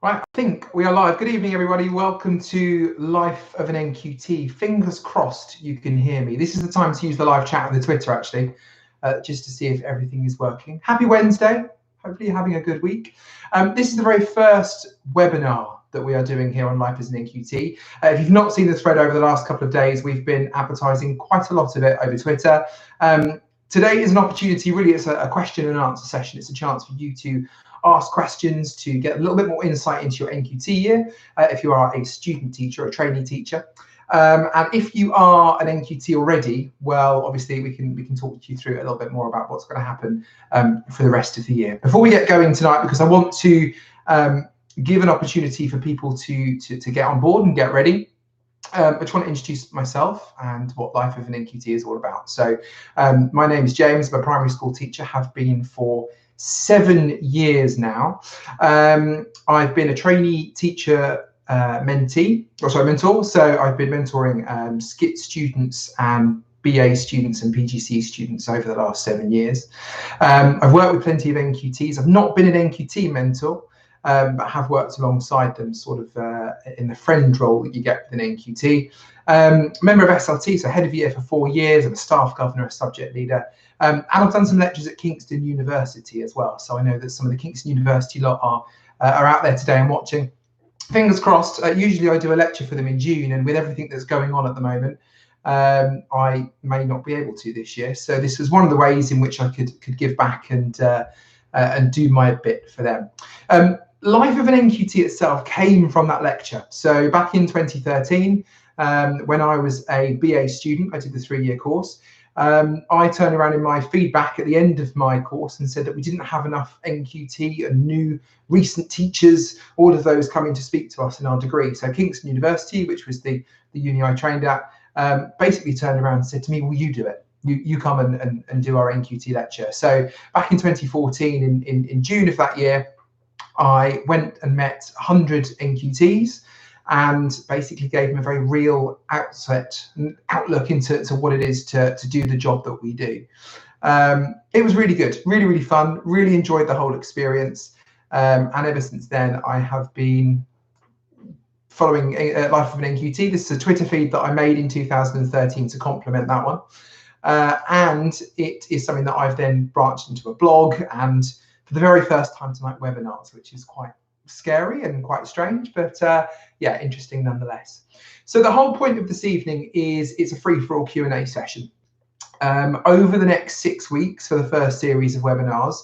Right, I think we are live. Good evening, everybody. Welcome to Life of an NQT. Fingers crossed you can hear me. This is the time to use the live chat on the Twitter, actually, just to see if everything is working. Happy Wednesday. Hopefully you're having a good week. This is the very first webinar that we are doing here on Life as an NQT. If you've not seen the thread over the last couple of days, we've been advertising quite a lot of it over Twitter. Today is an opportunity, really, it's a question and answer session. It's a chance for you to ask questions, to get a little bit more insight into your NQT year, if you are a student teacher or a trainee teacher. And if you are an NQT already, well, obviously we can talk you through a little bit more about what's going to happen for the rest of the year. Before we get going tonight, because I want to give an opportunity for people to get on board and get ready, I just want to introduce myself and what Life of an NQT is all about. So my name is James. I'm a primary school teacher, have been for 7 years now. I've been a trainee teacher mentor. So I've been mentoring SKIT students and BA students and PGC students over the last 7 years. I've worked with plenty of NQTs. I've not been an NQT mentor, but have worked alongside them sort of in the friend role that you get with an NQT. Member of SLT, so head of year for 4 years. I'm a staff governor, a subject leader. And I've done some lectures at Kingston University as well. So I know that some of the Kingston University lot are out there today and watching. Fingers crossed. Usually I do a lecture for them in June, and with everything that's going on at the moment, I may not be able to this year. So this was one of the ways in which I could give back and do my bit for them. Life of an NQT itself came from that lecture. So back in 2013, when I was a BA student, I did the 3-year course. I turned around in my feedback at the end of my course and said that we didn't have enough NQT and new recent teachers, all of those coming to speak to us in our degree. So Kingston University, which was the uni I trained at, basically turned around and said to me, will you do it? You come and do our NQT lecture. So back in 2014, in June of that year, I went and met 100 NQTs and basically gave them a very real outlook into what it is to do the job that we do. It was really good, really, really fun, really enjoyed the whole experience. And ever since then, I have been following Life of an NQT. This is a Twitter feed that I made in 2013 to complement that one. And it is something that I've then branched into a blog, and for the very first time tonight, webinars, which is quite scary and quite strange, but yeah, interesting nonetheless. So the whole point of this evening is it's a free-for-all Q&A session. Over the next 6 weeks for the first series of webinars,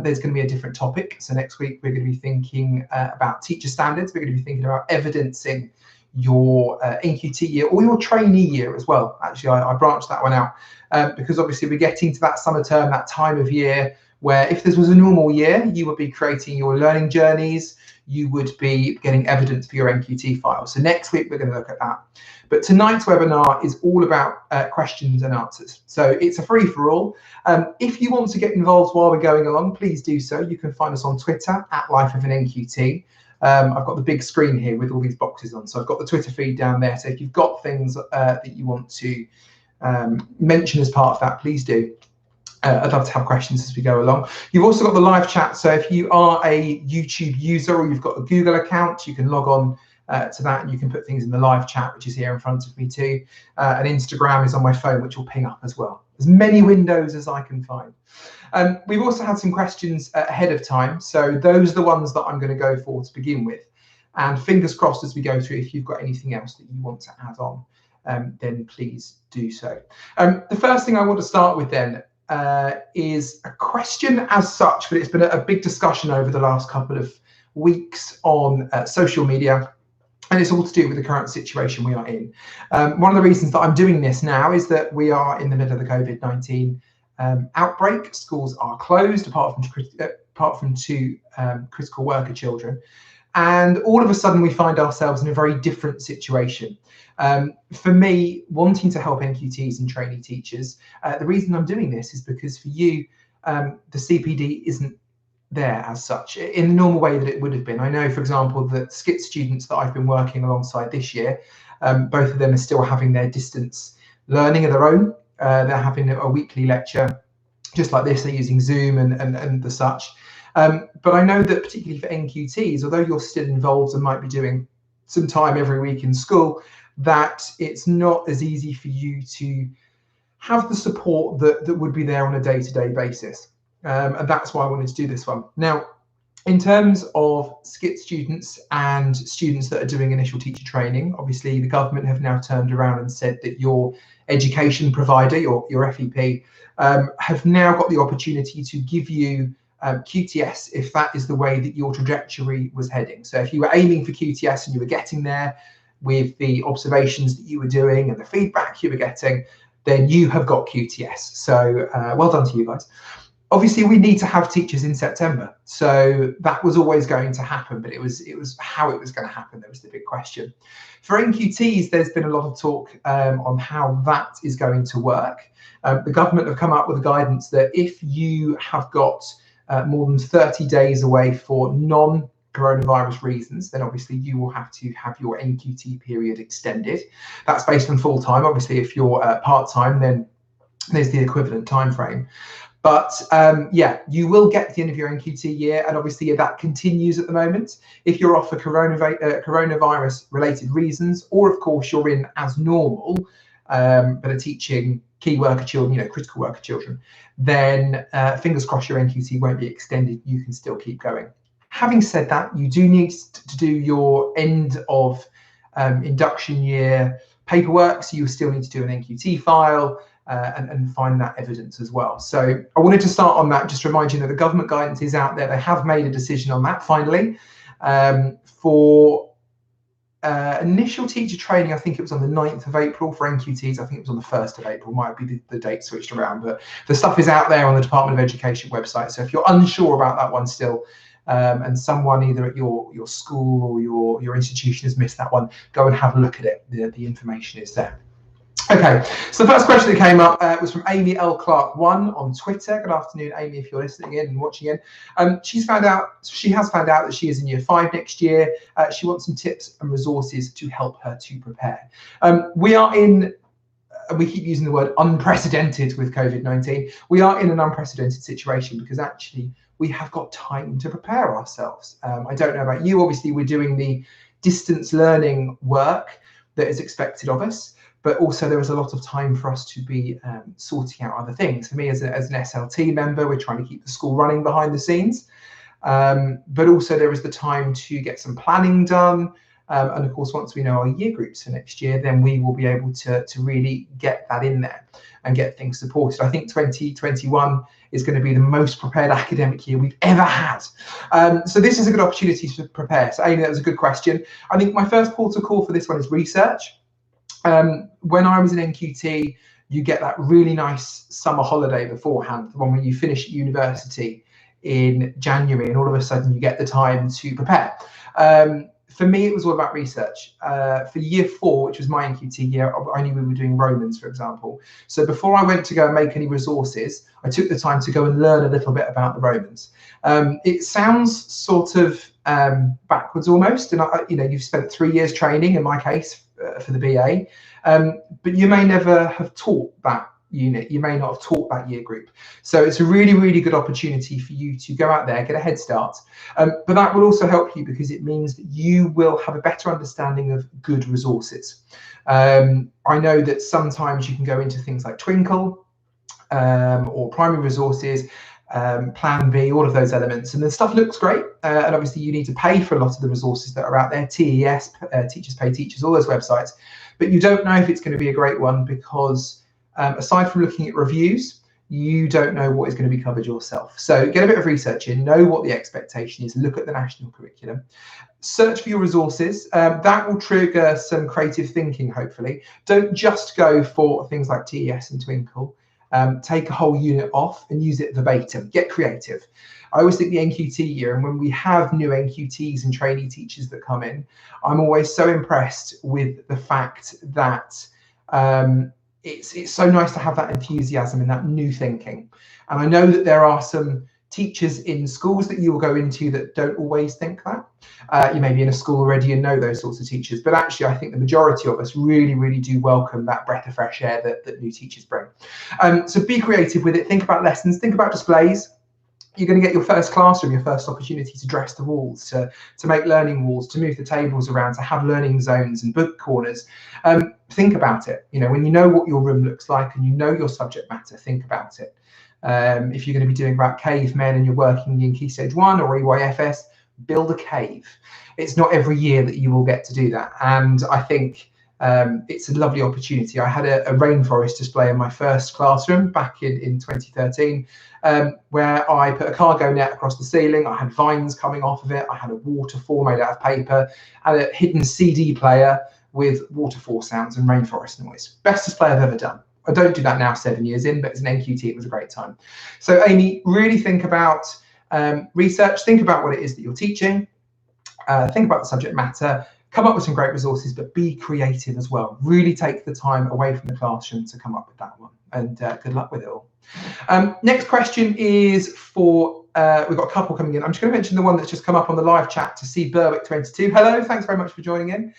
there's going to be a different topic. So next week we're going to be thinking about teacher standards. We're going to be thinking about evidencing your NQT year or your trainee year as well. Actually, I branched that one out because obviously we're getting to that summer term, that time of year where if this was a normal year, you would be creating your learning journeys, you would be getting evidence for your NQT file. So next week, we're going to look at that. But tonight's webinar is all about questions and answers. So it's a free-for-all. If you want to get involved while we're going along, please do so. You can find us on Twitter at Life of an NQT. I've got the big screen here with all these boxes on. So I've got the Twitter feed down there. So if you've got things that you want to mention as part of that, please do. I'd love to have questions as we go along. You've also got the live chat. So if you are a YouTube user or you've got a Google account, you can log on to that and you can put things in the live chat, which is here in front of me too. And Instagram is on my phone, which will ping up as well. As many windows as I can find. We've also had some questions ahead of time. So those are the ones that I'm going to go for to begin with. And fingers crossed as we go through, if you've got anything else that you want to add on, then please do so. The first thing I want to start with then is a question as such, but it's been a big discussion over the last couple of weeks on social media, and it's all to do with the current situation we are in. One of the reasons that I'm doing this now is that we are in the middle of the COVID-19 outbreak. Schools are closed apart from two critical worker children. And all of a sudden we find ourselves in a very different situation. For me, wanting to help NQTs and trainee teachers, the reason I'm doing this is because for you, the CPD isn't there as such in the normal way that it would have been. I know, for example, that SKIT students that I've been working alongside this year, both of them are still having their distance learning of their own. They're having a weekly lecture just like this. They're using Zoom and the such. But I know that particularly for NQTs, although you're still involved and might be doing some time every week in school, that it's not as easy for you to have the support that would be there on a day-to-day basis. And that's why I wanted to do this one. Now, in terms of SCIT students and students that are doing initial teacher training, obviously the government have now turned around and said that your education provider, your FEP, have now got the opportunity to give you QTS if that is the way that your trajectory was heading. So if you were aiming for QTS and you were getting there with the observations that you were doing and the feedback you were getting, then you have got QTS. So well done to you guys. Obviously, we need to have teachers in September, so that was always going to happen, but it was how it was going to happen that was the big question. For NQTs, there's been a lot of talk on how that is going to work. The government have come up with a guidance that if you have got more than 30 days away for non-coronavirus reasons, then obviously you will have to have your NQT period extended. That's based on full time. Obviously, if you're part-time, then there's the equivalent time frame. But yeah, you will get to the end of your NQT year, and obviously that continues at the moment. If you're off for coronavirus-related reasons, or of course you're in as normal, but are teaching key worker children, critical worker children, then fingers crossed your NQT won't be extended. You can still keep going. Having said that, you do need to do your end of induction year paperwork, so you still need to do an NQT file. And find that evidence as well. So I wanted to start on that, just to remind you that the government guidance is out there. They have made a decision on that finally. For initial teacher training, I think it was on the 9th of April. For NQTs, I think it was on the 1st of April. Might be the date switched around, but the stuff is out there on the Department of Education website. So if you're unsure about that one still, and someone either at your school or your institution has missed that one, go and have a look at it. The information is there. Okay, so the first question that came up was from Amy L. Clark 1 on Twitter. Good afternoon, Amy, if you're listening in and watching in. She has found out that she is in year 5 next year. She wants some tips and resources to help her to prepare. We are in, we keep using the word unprecedented with COVID-19. We are in an unprecedented situation because actually we have got time to prepare ourselves. I don't know about you, obviously we're doing the distance learning work that is expected of us, but also there is a lot of time for us to be sorting out other things. For me as an SLT member, we're trying to keep the school running behind the scenes, but also there is the time to get some planning done. And of course, once we know our year groups for next year, then we will be able to really get that in there and get things supported. I think 2021 is going to be the most prepared academic year we've ever had. So this is a good opportunity to prepare. So Amy, that was a good question. I think my first port of call for this one is research. When I was in NQT, you get that really nice summer holiday beforehand, the one when you finish at university in January, and all of a sudden you get the time to prepare. For me, it was all about research. For year 4, which was my NQT year, I knew we were doing Romans, for example. So before I went to go and make any resources, I took the time to go and learn a little bit about the Romans. It sounds sort of backwards almost, and you've spent 3 years training, in my case, for the BA, but you may never have taught that unit. You may not have taught that year group. So it's a really, really good opportunity for you to go out there, get a head start. But that will also help you because it means that you will have a better understanding of good resources. I know that sometimes you can go into things like Twinkle or primary resources, Plan B, all of those elements, and the stuff looks great, and obviously you need to pay for a lot of the resources that are out there, TES, Teachers Pay Teachers, all those websites, but you don't know if it's going to be a great one because aside from looking at reviews, you don't know what is going to be covered yourself. So get a bit of research in, know what the expectation is, look at the national curriculum, search for your resources. That will trigger some creative thinking, hopefully. Don't just go for things like TES and Twinkle. Take a whole unit off and use it verbatim. Get creative. I always think the NQT year, and when we have new NQTs and trainee teachers that come in, I'm always so impressed with the fact that it's so nice to have that enthusiasm and that new thinking. And I know that there are some teachers in schools that you will go into that don't always think that. You may be in a school already and know those sorts of teachers, but actually I think the majority of us really, really do welcome that breath of fresh air that new teachers bring. So be creative with it, think about lessons, think about displays. You're going to get your first classroom, your first opportunity to dress the walls, to make learning walls, to move the tables around, to have learning zones and book corners. Think about it. You know, when you know what your room looks like and you know your subject matter, think about it. If you're going to be doing about cavemen and you're working in Key Stage 1 or EYFS, build a cave. It's not every year that you will get to do that. And I think it's a lovely opportunity. I had a rainforest display in my first classroom back in 2013, where I put a cargo net across the ceiling. I had vines coming off of it. I had a waterfall made out of paper and a hidden CD player with waterfall sounds and rainforest noise. Best display I've ever done. I don't do that now 7 years in, but as an NQT, it was a great time. So Amy, really think about research, think about what it is that you're teaching, think about the subject matter, come up with some great resources, but be creative as well. Really take the time away from the classroom to come up with that one. And good luck with it all. Next question is for, we've got a couple coming in. I'm just going to mention the one that's just come up on the live chat to see Berwick22. Hello, thanks very much for joining in.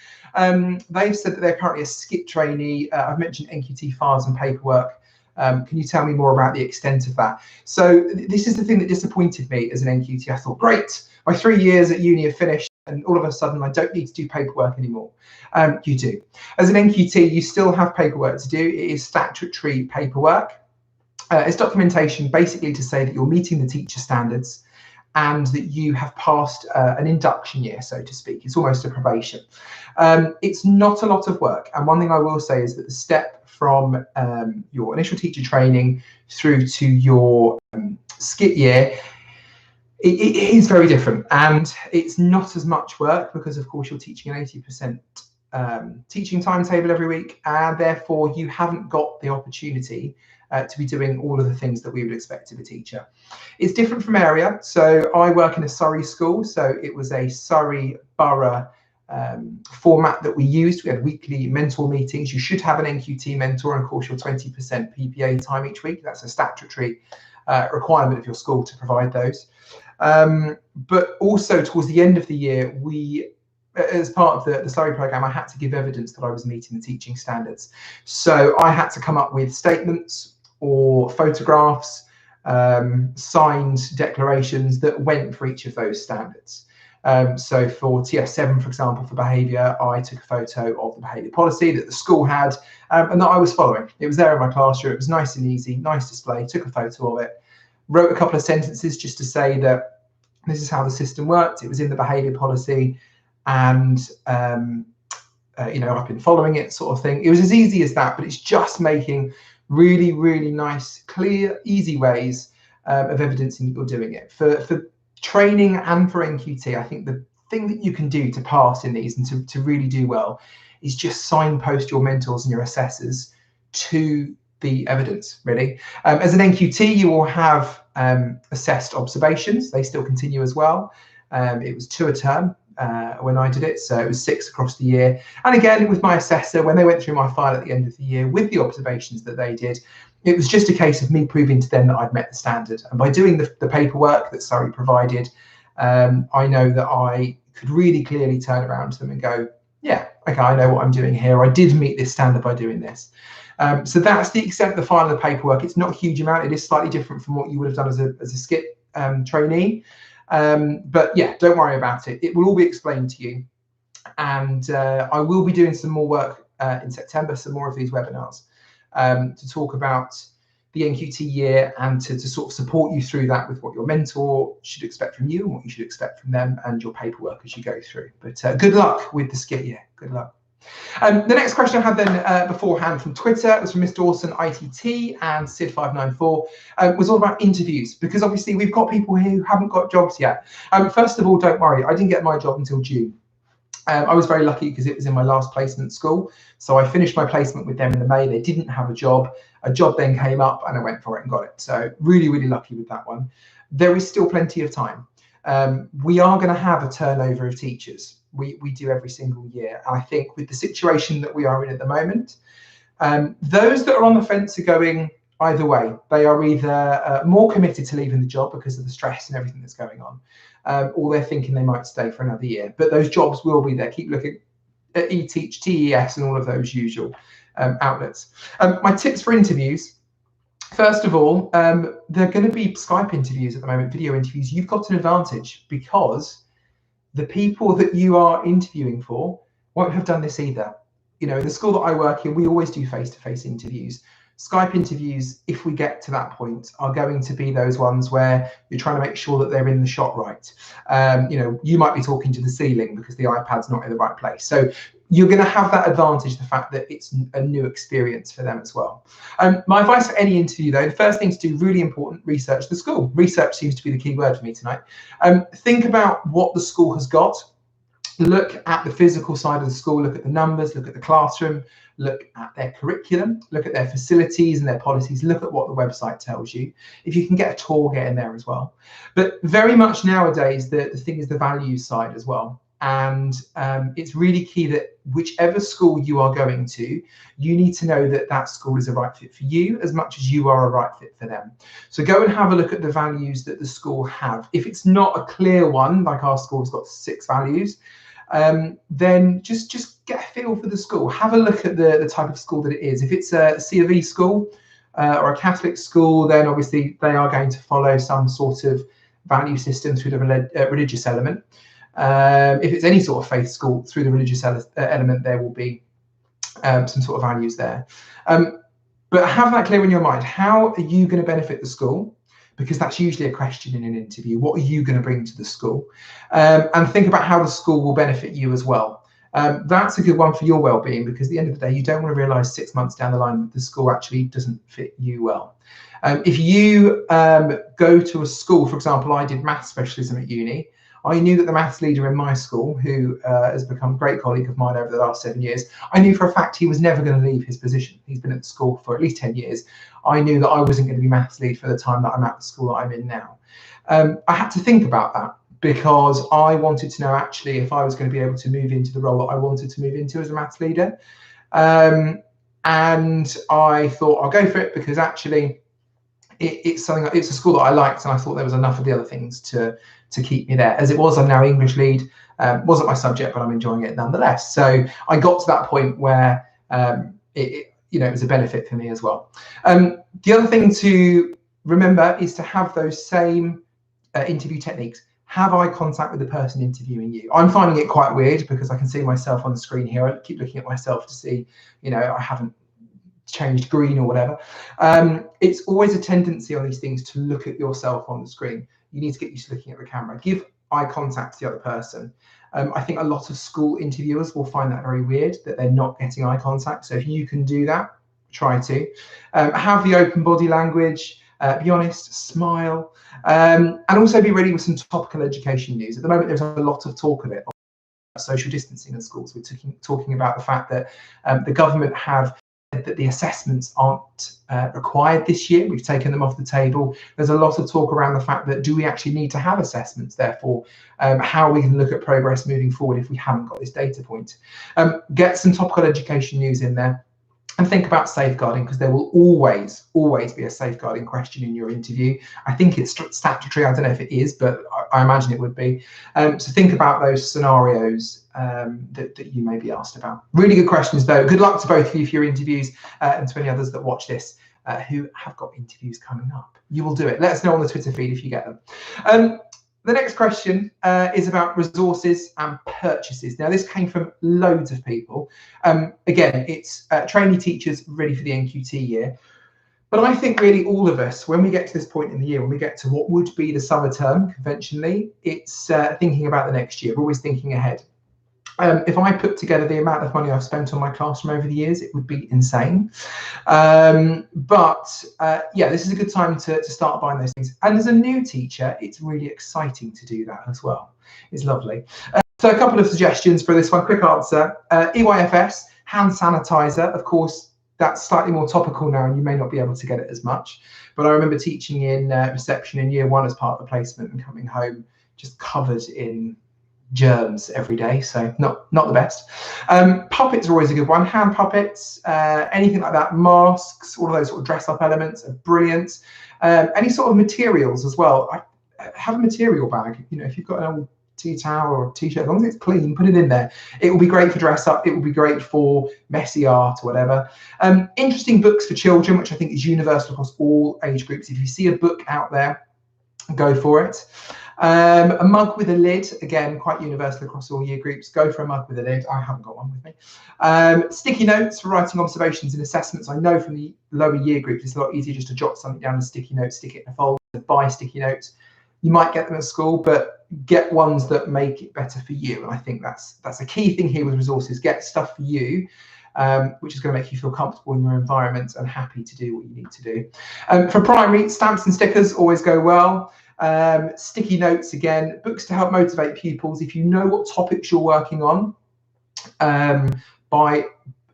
They've said that they're currently a skip trainee. I've mentioned NQT files and paperwork. Can you tell me more about the extent of that? So this is the thing that disappointed me as an NQT. I thought, great, my 3 years at uni are finished, and all of a sudden I don't need to do paperwork anymore. You do. As an NQT, you still have paperwork to do. It is statutory paperwork. It's documentation basically to say that you're meeting the teacher standards and that you have passed an induction year, so to speak. It's almost a probation. It's not a lot of work. And one thing I will say is that the step from your initial teacher training through to your skip year, it is very different. And it's not as much work because, of course, you're teaching an 80% teaching timetable every week. And therefore, you haven't got the opportunity to be doing all of the things that we would expect of a teacher. It's different from area. So I work in a Surrey school. So it was a Surrey borough format that we used. We had weekly mentor meetings. You should have an NQT mentor, and of course your 20% PPA time each week. That's a statutory requirement of your school to provide those. But also towards the end of the year, as part of the Surrey programme, I had to give evidence that I was meeting the teaching standards. So I had to come up with statements or photographs, signed declarations that went for each of those standards. So for TF7, for example, for behaviour, I took a photo of the behaviour policy that the school had and that I was following. It was there in my classroom. It was nice and easy, nice display, took a photo of it, wrote a couple of sentences just to say that this is how the system worked. It was in the behaviour policy and, you know, I've been following it, sort of thing. It was as easy as that, but it's just making really, really nice, clear, easy ways of evidencing that you're doing it. For training and for NQT, I think the thing that you can do to pass in these and to really do well is just signpost your mentors and your assessors to the evidence, really. As an NQT, you will have assessed observations. They still continue as well. It was 2 a term when I did it, so it was 6 across the year. And again, with my assessor, when they went through my file at the end of the year with the observations that they did, it was just a case of me proving to them that I'd met the standard. And by doing the paperwork that Surrey provided, I know that I could really clearly turn around to them and go, yeah, okay, I know what I'm doing here. I did meet this standard by doing this. So that's the extent of the file and the paperwork. It's not a huge amount. It is slightly different from what you would have done as a skip trainee. But yeah, don't worry about it. It will all be explained to you. And I will be doing some more work in September, some more of these webinars to talk about the NQT year and to sort of support you through that with what your mentor should expect from you and what you should expect from them and your paperwork as you go through. But good luck with the skip year. Good luck. The next question I had then beforehand from Twitter was from Miss Dawson ITT and Sid594 was all about interviews, because obviously we've got people here who haven't got jobs yet. First of all, don't worry, I didn't get my job until June. I was very lucky because it was in my last placement school. So I finished my placement with them in the May. They didn't have a job. A job then came up and I went for it and got it. So really, really lucky with that one. There is still plenty of time. We are going to have a turnover of teachers. We do every single year. And I think with the situation that we are in at the moment, those that are on the fence are going either way. They are either more committed to leaving the job because of the stress and everything that's going on, or they're thinking they might stay for another year. But those jobs will be there. Keep looking at eTeach, TES, and all of those usual outlets. My tips for interviews. First of all, there are going to be Skype interviews at the moment, video interviews. You've got an advantage because the people that you are interviewing for won't have done this either. You know, the school that I work in, we always do face-to-face interviews. Skype interviews, if we get to that point, are going to be those ones where you're trying to make sure that they're in the shot right. You know, you might be talking to the ceiling because the iPad's not in the right place. So you're going to have that advantage, the fact that it's a new experience for them as well. My advice for any interview, though, the first thing to do, really important, research the school. Research seems to be the key word for me tonight. Think about what the school has got. Look at the physical side of the school, look at the numbers, look at the classroom, look at their curriculum, look at their facilities and their policies, look at what the website tells you. If you can get a tour, get in there as well. But very much nowadays, the thing is the values side as well. And it's really key that whichever school you are going to, you need to know that that school is a right fit for you as much as you are a right fit for them. So go and have a look at the values that the school have. If it's not a clear one, like our school's got 6 values, then just get a feel for the school. Have a look at the type of school that it is. If it's a C of E school or a Catholic school, then obviously they are going to follow some sort of value system through the religious element. If it's any sort of faith school, through the religious element, there will be some sort of values there. But have that clear in your mind. How are you going to benefit the school? Because that's usually a question in an interview. What are you going to bring to the school? And think about how the school will benefit you as well. That's a good one for your well-being, because at the end of the day, you don't want to realise 6 months down the line that the school actually doesn't fit you well. If you go to a school, for example, I did maths specialism at uni. I knew that the maths leader in my school, who has become a great colleague of mine over the last 7 years, I knew for a fact he was never going to leave his position. He's been at the school for at least 10 years. I knew that I wasn't going to be maths lead for the time that I'm at the school that I'm in now. I had to think about that, because I wanted to know actually if I was going to be able to move into the role that I wanted to move into as a maths leader. And I thought I'll go for it, because actually it's a school that I liked, and I thought there was enough of the other things to keep me there. As it was, I'm now English lead. Wasn't my subject, but I'm enjoying it nonetheless. So I got to that point where it was a benefit for me as well. The other thing to remember is to have those same interview techniques. Have eye contact with the person interviewing you. I'm finding it quite weird because I can see myself on the screen here. I keep looking at myself to see, I haven't changed green or whatever. It's always a tendency on these things to look at yourself on the screen. You need to get used to looking at the camera. Give eye contact to the other person. I think a lot of school interviewers will find that very weird, that they're not getting eye contact. So if you can do that, try to. Have the open body language, be honest, smile, and also be ready with some topical education news. At the moment, there's a lot of talk of it, social distancing in schools. We're talking about the fact that the government have that the assessments aren't required this year. We've taken them off the table. There's a lot of talk around the fact that do we actually need to have assessments? Therefore, how we can look at progress moving forward if we haven't got this data point. Get some topical education news in there. And think about safeguarding, because there will always be a safeguarding question in your interview. I think it's statutory. I don't know if it is, but I imagine it would be. So think about those scenarios that you may be asked about. Really good questions, though. Good luck to both of you for your interviews, and to any others that watch this who have got interviews coming up. You will do it. Let us know on the Twitter feed if you get them. The next question is about resources and purchases. Now, this came from loads of people. Again, it's trainee teachers ready for the NQT year. But I think really all of us, when we get to this point in the year, when we get to what would be the summer term conventionally, it's thinking about the next year. We're always thinking ahead. If I put together the amount of money I've spent on my classroom over the years, it would be insane. But yeah, this is a good time to start buying those things. And as a new teacher, it's really exciting to do that as well. It's lovely. So a couple of suggestions for this one. Quick answer. EYFS, hand sanitizer. Of course, that's slightly more topical now, and you may not be able to get it as much. But I remember teaching in reception in year 1 as part of the placement, and coming home just covered in germs every day, so not the best. Puppets are always a good one. Hand puppets, anything like that. Masks, all of those sort of dress up elements are brilliant. Any sort of materials as well. Have a material bag. If you've got an old tea towel or a t-shirt, as long as it's clean, put it in there. It will be great for dress up. It will be great for messy art or whatever. Interesting books for children, which I think is universal across all age groups. If you see a book out there, go for it. A mug with a lid, again, quite universal across all year groups. Go for a mug with a lid. I haven't got one with me. Sticky notes for writing observations and assessments. I know from the lower year groups, it's a lot easier just to jot something down in sticky notes, stick it in a folder, buy sticky notes. You might get them at school, but get ones that make it better for you. And I think that's a key thing here with resources. Get stuff for you, which is going to make you feel comfortable in your environment and happy to do what you need to do. For primary, stamps and stickers always go well. Sticky notes, again, books to help motivate pupils. If you know what topics you're working on, buy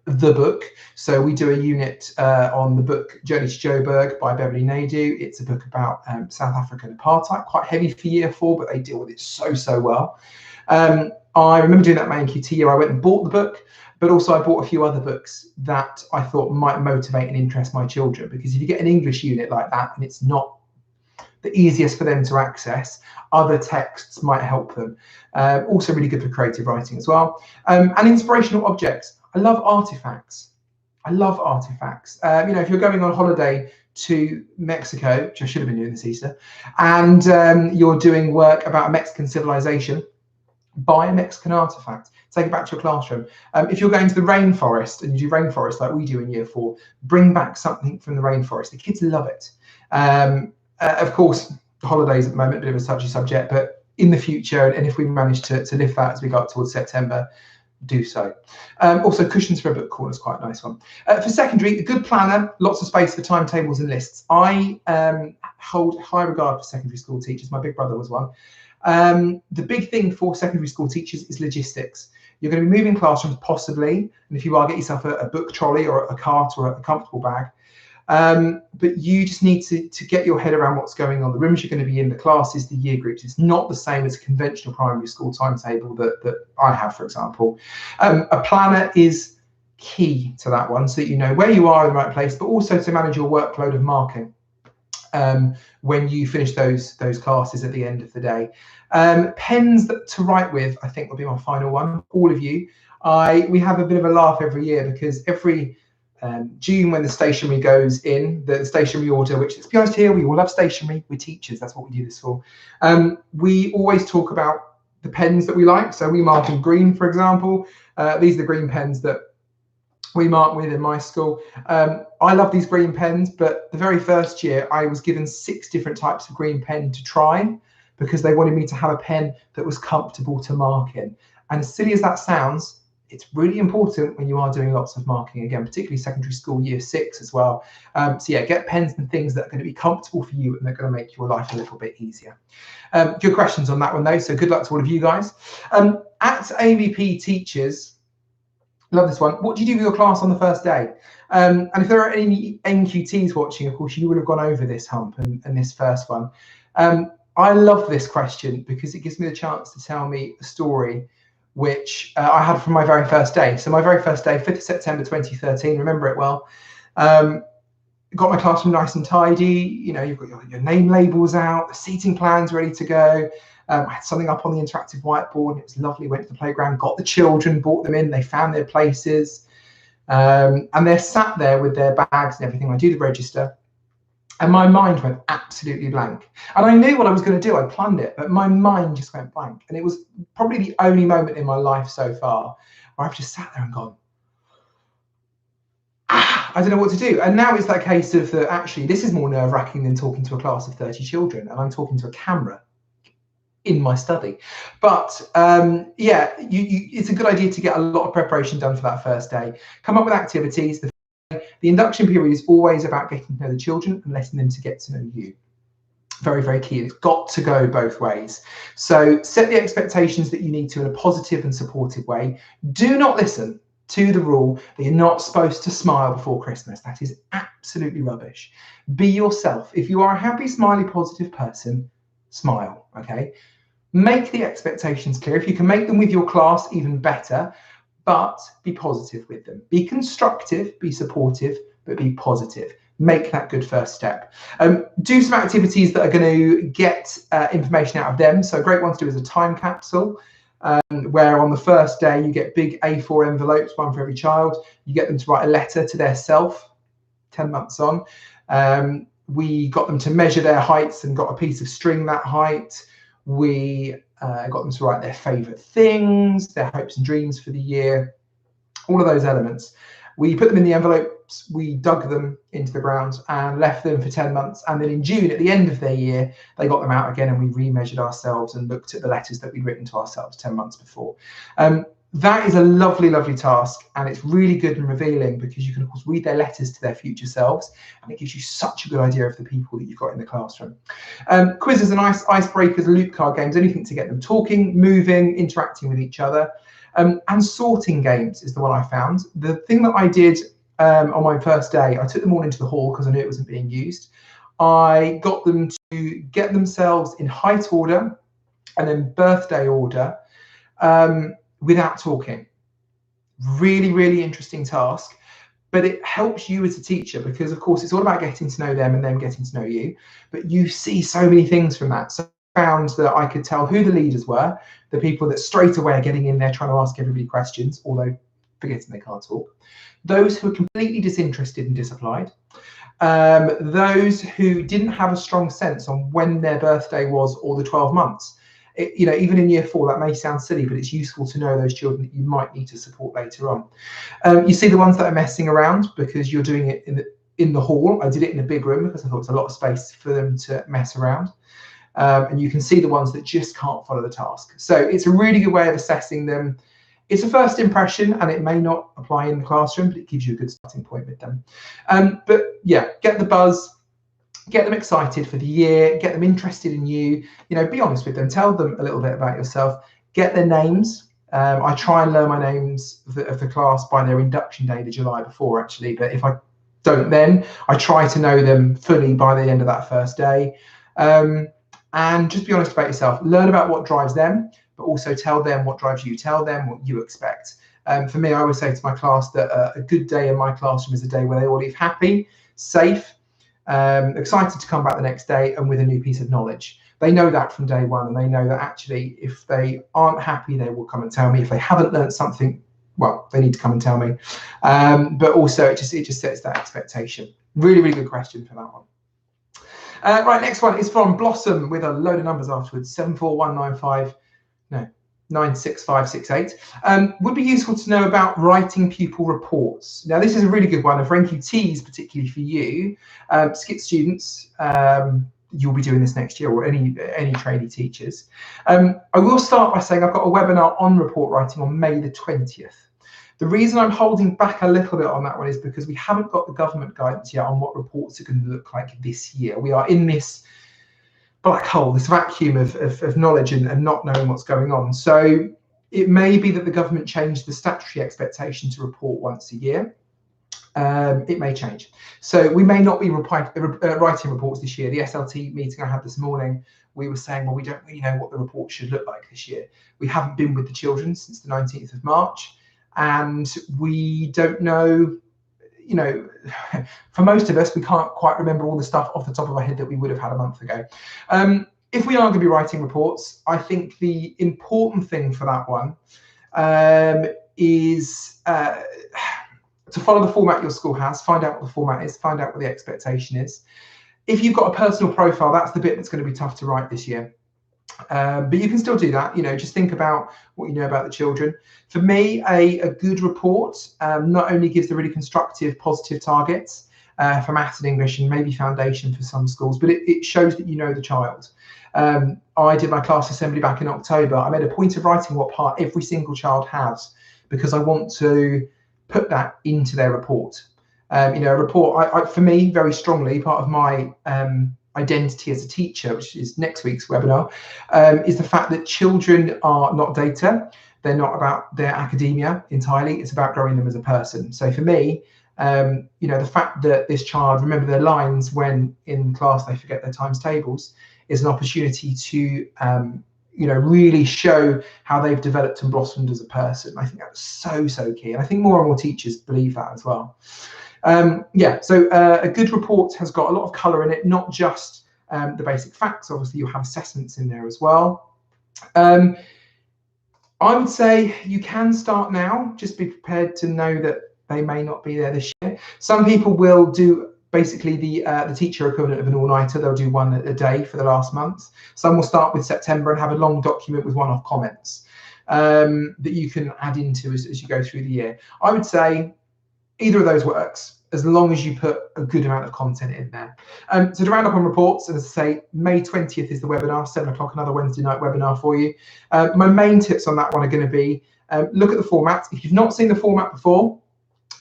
the book. So we do a unit on the book Journey to Joburg by Beverly Naidoo. It's a book about South African apartheid, quite heavy for year 4, but they deal with it so well. I remember doing that in my NQT year. I went and bought the book, but also I bought a few other books that I thought might motivate and interest my children, because if you get an English unit like that and it's not the easiest for them to access, other texts might help them. Also really good for creative writing as well. And inspirational objects. I love artifacts. I love artifacts. You know, if you're going on holiday to Mexico, which I should have been doing this Easter, and you're doing work about a Mexican civilization, buy a Mexican artifact, take it back to your classroom. If you're going to the rainforest and you do rainforest like we do in year 4, bring back something from the rainforest. The kids love it. Of course, holidays at the moment, a bit of a touchy subject, but in the future, and if we manage to lift that as we go up towards September, do so. Also, cushions for a book corner is quite a nice one. For secondary, a good planner, lots of space for timetables and lists. I hold high regard for secondary school teachers. My big brother was one. The big thing for secondary school teachers is logistics. You're going to be moving classrooms possibly, and if you are, get yourself a book trolley or a cart or a comfortable bag. But you just need to get your head around what's going on. The rooms you're going to be in, the classes, the year groups. It's not the same as a conventional primary school timetable that I have, for example. A planner is key to that one, so that you know where you are in the right place, but also to manage your workload of marking when you finish those classes at the end of the day. Pens to write with, I think, will be my final one. All of you. We have a bit of a laugh every year, because every June, when the stationery goes in, the stationery order, which, let's be honest here, we all love stationery, we're teachers, that's what we do this for. We always talk about the pens that we like. So we mark in green, for example. These are the green pens that we mark with in my school. I love these green pens, but the very first year I was given 6 different types of green pen to try, because they wanted me to have a pen that was comfortable to mark in. And as silly as that sounds, it's really important when you are doing lots of marking, again, particularly secondary school year 6 as well. So yeah, get pens and things that are going to be comfortable for you and they're going to make your life a little bit easier. Good questions on that one though, so good luck to all of you guys. At AVP teachers, love this one. What do you do with your class on the first day? And if there are any NQTs watching, of course, you would have gone over this hump and this first one. I love this question because it gives me the chance to tell me a story which I had from my very first day. So my very first day, 5th of September 2013, remember it well. Got my classroom nice and tidy. You know, you've got your name labels out, the seating plans ready to go. I had something up on the interactive whiteboard, and it was lovely. Went to the playground, got the children, brought them in, they found their places. And they're sat there with their bags and everything. I do the register. And my mind went absolutely blank. And I knew what I was going to do. I planned it, but my mind just went blank. And it was probably the only moment in my life so far where I've just sat there and gone, I don't know what to do. And now it's that case of actually, this is more nerve-wracking than talking to a class of 30 children. And I'm talking to a camera in my study. But yeah, it's a good idea to get a lot of preparation done for that first day. Come up with activities. The induction period is always about getting to know the children and letting them to get to know you. Very, very key. It's got to go both ways. So set the expectations that you need to in a positive and supportive way. Do not listen to the rule that you're not supposed to smile before Christmas. That is absolutely rubbish. Be yourself. If you are a happy, smiley, positive person, smile, okay? Make the expectations clear. If you can make them with your class, even better. But be positive with them. Be constructive, be supportive, but be positive. make that good first step. Do some activities that are going to get information out of them. So a great one to do is a time capsule, where on the first day you get big A4 envelopes, one for every child. You get them to write a letter to their self, 10 months on. We got them to measure their heights and got a piece of string that height. We got them to write their favourite things, their hopes and dreams for the year, all of those elements. We put them in the envelopes, we dug them into the ground and left them for 10 months. And then in June, at the end of their year, they got them out again and we remeasured ourselves and looked at the letters that we'd written to ourselves 10 months before. That is a lovely, lovely task, and it's really good and revealing because you can, of course, read their letters to their future selves, and it gives you such a good idea of the people that you've got in the classroom. Quizzes and icebreakers, loop card games, anything to get them talking, moving, interacting with each other. And sorting games is the one I found. The thing that I did on my first day, I took them all into the hall because I knew it wasn't being used. I got them to get themselves in height order and then birthday order without talking. Really, really interesting task, but it helps you as a teacher because, of course, it's all about getting to know them and them getting to know you, but you see so many things from that. So I found that I could tell who the leaders were, the people that straight away are getting in there trying to ask everybody questions, although forgetting they can't talk, those who are completely disinterested and disapplied, those who didn't have a strong sense on when their birthday was or the 12 months. You know, even in year 4, that may sound silly, but it's useful to know those children that you might need to support later on. You see the ones that are messing around because you're doing it in the hall. I did it in a big room because I thought it was a lot of space for them to mess around. And you can see the ones that just can't follow the task. So it's a really good way of assessing them. It's a first impression and it may not apply in the classroom, but it gives you a good starting point with them. But yeah, get the buzz. Get them excited for the year, get them interested in you, you know, be honest with them, tell them a little bit about yourself, get their names. I try and learn my names of the class by their induction day the July before, actually, but if I don't then, I try to know them fully by the end of that first day. And just be honest about yourself, learn about what drives them, but also tell them what drives you, tell them what you expect. For me, I always say to my class that a good day in my classroom is a day where they all leave happy, safe, excited to come back the next day and with a new piece of knowledge. They know that from day one, and they know that actually if they aren't happy, they will come and tell me. If they haven't learned something, well, they need to come and tell me. But also it just sets that expectation. Really, really good question for that one. Right, next one is from Blossom with a load of numbers afterwards, 74195, no, 96568. Would be useful to know about writing pupil reports. Now, this is a really good one, and for NQTs, particularly for you, SCIT students, you'll be doing this next year, or any trainee teachers. I will start by saying I've got a webinar on report writing on May the 20th. The reason I'm holding back a little bit on that one is because we haven't got the government guidance yet on what reports are going to look like this year. We are in this black hole, this vacuum of knowledge and not knowing what's going on. So it may be that the government changed the statutory expectation to report once a year. It may change. So we may not be writing reports this year. The SLT meeting I had this morning, we were saying, well, we don't really know what the report should look like this year. We haven't been with the children since the 19th of March, and we don't know, you know, for most of us, we can't quite remember all the stuff off the top of our head that we would have had a month ago. If we are going to be writing reports, I think the important thing for that one is to follow the format your school has, find out what the format is, find out what the expectation is. If you've got a personal profile, that's the bit that's going to be tough to write this year. But you can still do that, you know, just think about what you know about the children. For me, a good report not only gives the really constructive, positive targets for maths and English and maybe foundation for some schools, but it shows that you know the child. I did my class assembly back in October. I made a point of writing what part every single child has because I want to put that into their report. You know, a report, for me, very strongly, part of my identity as a teacher, which is next week's webinar, is the fact that children are not data. They're not about their academia entirely. It's about growing them as a person. So for me, you know, the fact that this child remember their lines when in class they forget their times tables is an opportunity to, you know, really show how they've developed and blossomed as a person. I think that's so, so key. And I think more and more teachers believe that as well. Yeah, so a good report has got a lot of colour in it, not just the basic facts. Obviously, you'll have assessments in there as well. I would say you can start now. Just be prepared to know that they may not be there this year. Some people will do basically the teacher equivalent of an all-nighter. They'll do one a day for the last month. Some will start with September and have a long document with one-off comments that you can add into as you go through the year. I would say either of those works, as long as you put a good amount of content in there. So to round up on reports, as I say, May 20th is the webinar, 7 o'clock, another Wednesday night webinar for you. My main tips on that one are going to be, look at the format. If you've not seen the format before,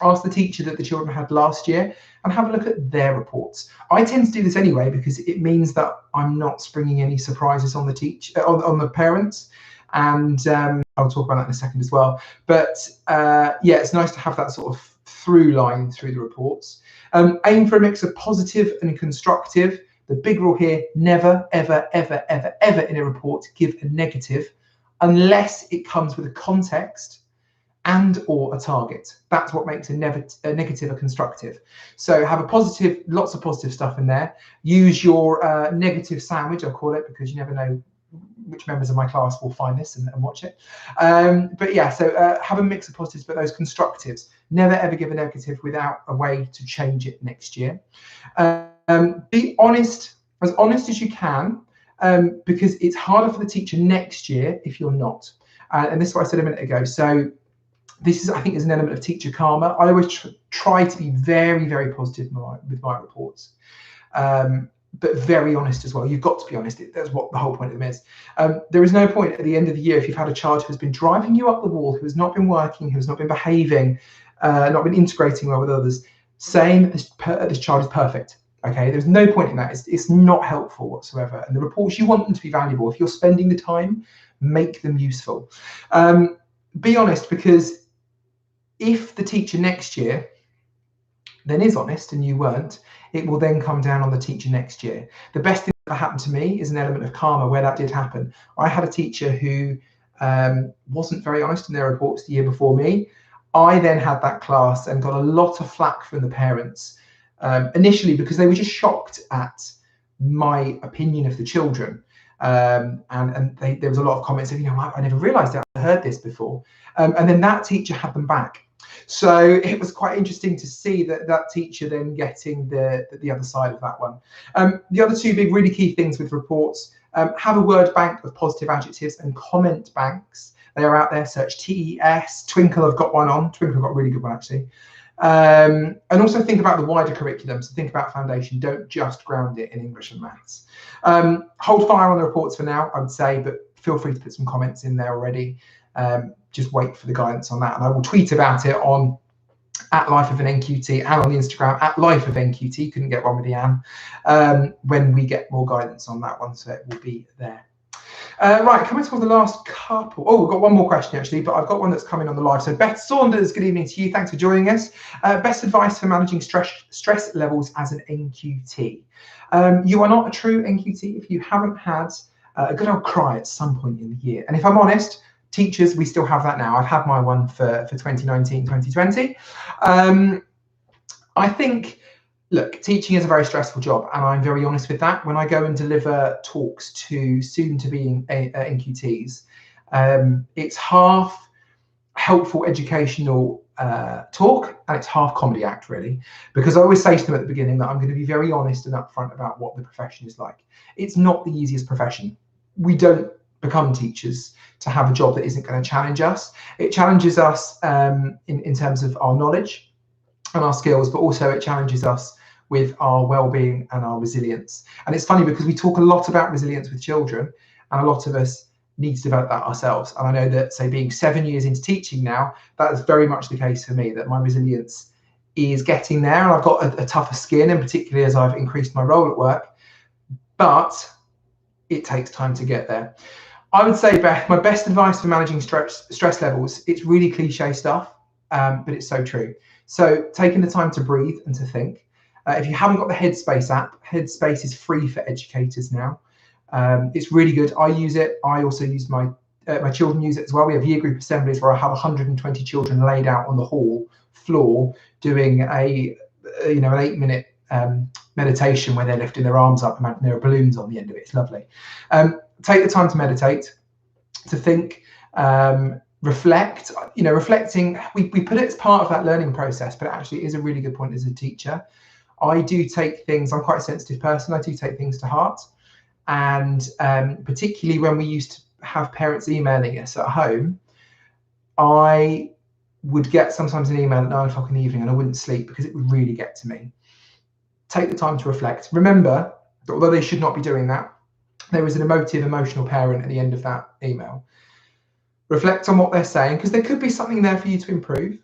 ask the teacher that the children had last year and have a look at their reports. I tend to do this anyway because it means that I'm not springing any surprises on the on the parents. And I'll talk about that in a second as well. But yeah, it's nice to have that sort of through line through the reports. Aim for a mix of positive and constructive. The big rule here, never, ever, ever, ever, ever in a report give a negative unless it comes with a context and or a target. That's what makes a negative a constructive. So have a positive, lots of positive stuff in there. Use your negative sandwich, I'll call it, because you never know which members of my class will find this and watch it. But yeah, so have a mix of positives, but those constructives. Never ever give a negative without a way to change it next year. Be honest as you can, because it's harder for the teacher next year if you're not. And this is what I said a minute ago. So this is, I think, is an element of teacher karma. I always try to be very, very positive with my reports. But very honest as well. You've got to be honest. That's what the whole point of them is. There is no point at the end of the year if you've had a child who has been driving you up the wall, who has not been working, who has not been behaving, not been integrating well with others, saying that this child is perfect. Okay, there's no point in that. It's not helpful whatsoever. And the reports, you want them to be valuable. If you're spending the time, make them useful. Be honest, because if the teacher next year then is honest and you weren't, it will then come down on the teacher next year. The best thing that happened to me is an element of karma where that did happen. I had a teacher who wasn't very honest in their reports the year before me. I then had that class and got a lot of flack from the parents initially because they were just shocked at my opinion of the children. And there was a lot of comments of, I never realized that, I heard this before. And then that teacher had them back. So it was quite interesting to see that teacher then getting the other side of that one. The other two big really key things with reports, have a word bank of positive adjectives and comment banks. They are out there, search TES, Twinkle have got one on, Twinkle have got a really good one actually. And also think about the wider curriculum, so think about foundation, don't just ground it in English and maths. Hold fire on the reports for now, I would say, but feel free to put some comments in there already. Just wait for the guidance on that, and I will tweet about it on @LifeOfAnNQT and on the Instagram @LifeOfNQT. Couldn't get one with the Anne. When we get more guidance on that one, so it will be there. Right, coming to the last couple. Oh, we've got one more question actually, but I've got one that's coming on the live. So Beth Saunders, good evening to you. Thanks for joining us. Best advice for managing stress levels as an NQT. You are not a true NQT if you haven't had a good old cry at some point in the year. And if I'm honest, teachers, we still have that now. I've had my one for 2019, 2020. I think, look, teaching is a very stressful job, and I'm very honest with that. When I go and deliver talks to soon-to-be NQTs, it's half helpful educational talk, and it's half comedy act, really, because I always say to them at the beginning that I'm going to be very honest and upfront about what the profession is like. It's not the easiest profession. We don't become teachers to have a job that isn't going to challenge us. It challenges us in terms of our knowledge and our skills, but also it challenges us with our well-being and our resilience. And it's funny because we talk a lot about resilience with children, and a lot of us need to develop that ourselves. And I know that, say, being 7 years into teaching now, that is very much the case for me, that my resilience is getting there, and I've got a tougher skin, and particularly as I've increased my role at work, but it takes time to get there. I would say, Beth, my best advice for managing stress levels, it's really cliche stuff, but it's so true. So taking the time to breathe and to think. If you haven't got the Headspace app, Headspace is free for educators now. It's really good. I use it. I also use my children use it as well. We have year group assemblies where I have 120 children laid out on the hall floor doing a an 8-minute meditation where they're lifting their arms up and there are balloons on the end of it. It's lovely. Take the time to meditate, to think, reflect. Reflecting, we put it as part of that learning process, but it actually is a really good point as a teacher. I do take things, I'm quite a sensitive person, I do take things to heart. And particularly when we used to have parents emailing us at home, I would get sometimes an email at 9 o'clock in the evening and I wouldn't sleep because it would really get to me. Take the time to reflect. Remember that although they should not be doing that, there is an emotional parent at the end of that email. Reflect on what they're saying, because there could be something there for you to improve.